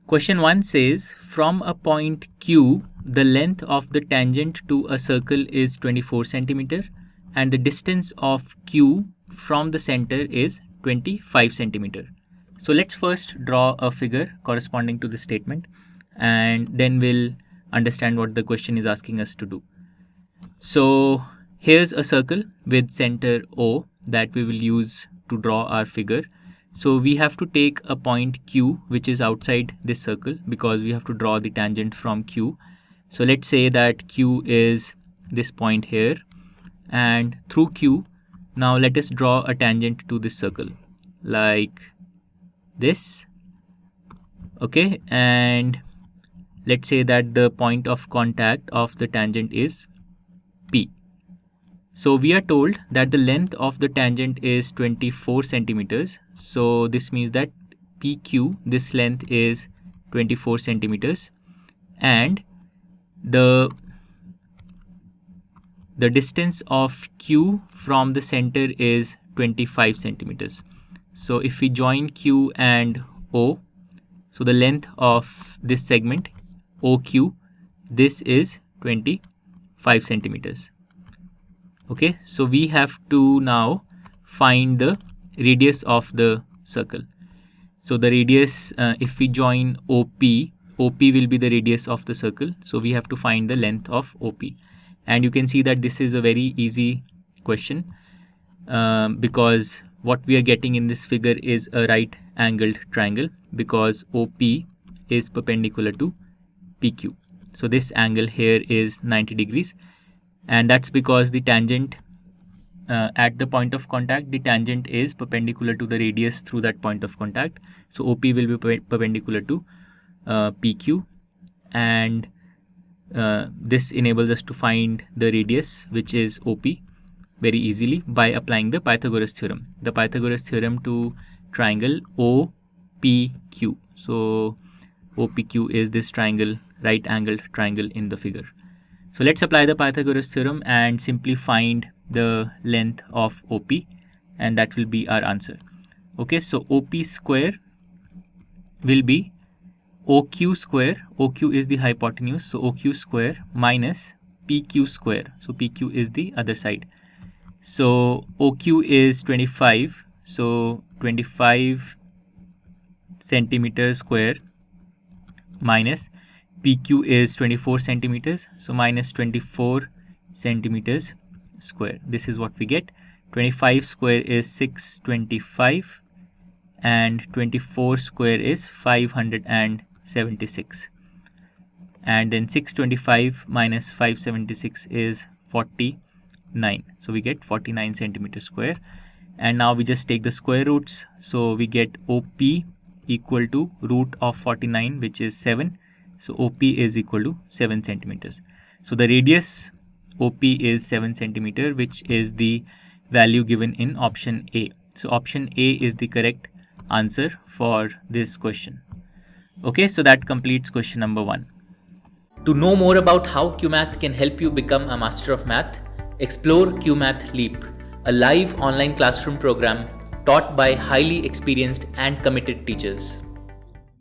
Question 1 says, from a point Q, the length of the tangent to a circle is 24 centimeter and the distance of Q from the center is 25 centimeter. So let's first draw a figure corresponding to the statement and then we'll understand what the question is asking us to do. So here's a circle with center O that we will use to draw our figure. So we have to take a point Q which is outside this circle because we have to draw the tangent from Q. So let's say that Q is this point here, and through Q, now let us draw a tangent to this circle like this. Okay, and let's say that the point of contact of the tangent is P. So we are told that the length of the tangent is 24 centimeters. So this means that PQ, this length is 24 centimeters and the distance of Q from the center is 25 centimeters. So if we join Q and O, so the length of this segment OQ, this is 25 centimeters. Okay, so we have to now find the radius of the circle. So the radius, if we join OP, OP will be the radius of the circle. So we have to find the length of OP. And you can see that this is a very easy question because what we are getting in this figure is a right angled triangle because OP is perpendicular to PQ. So this angle here is 90 degrees. And that's because the tangent at the point of contact, the tangent is perpendicular to the radius through that point of contact. So OP will be perpendicular to PQ, and this enables us to find the radius, which is OP, very easily by applying the Pythagoras theorem. The Pythagoras theorem to triangle OPQ. So OPQ is this triangle, right angled triangle in the figure. So let's apply the Pythagoras theorem and simply find the length of OP, and that will be our answer. Okay, so OP square will be OQ square. OQ is the hypotenuse, so OQ square minus PQ square. So PQ is the other side. So OQ is 25, so 25 centimeters square minus PQ is 24 centimeters, so minus 24 centimeters square. This is what we get. 25 square is 625 and 24 square is 576. And then 625 minus 576 is 49. So we get 49 centimeters square. And now we just take the square roots. So we get OP equal to root of 49, which is 7. So OP is equal to 7 centimeters. So the radius OP is 7 centimeter, which is the value given in option A. So option A is the correct answer for this question. Okay, so that completes question number 1. To know more about how QMath can help you become a master of math, explore QMath Leap, a live online classroom program taught by highly experienced and committed teachers.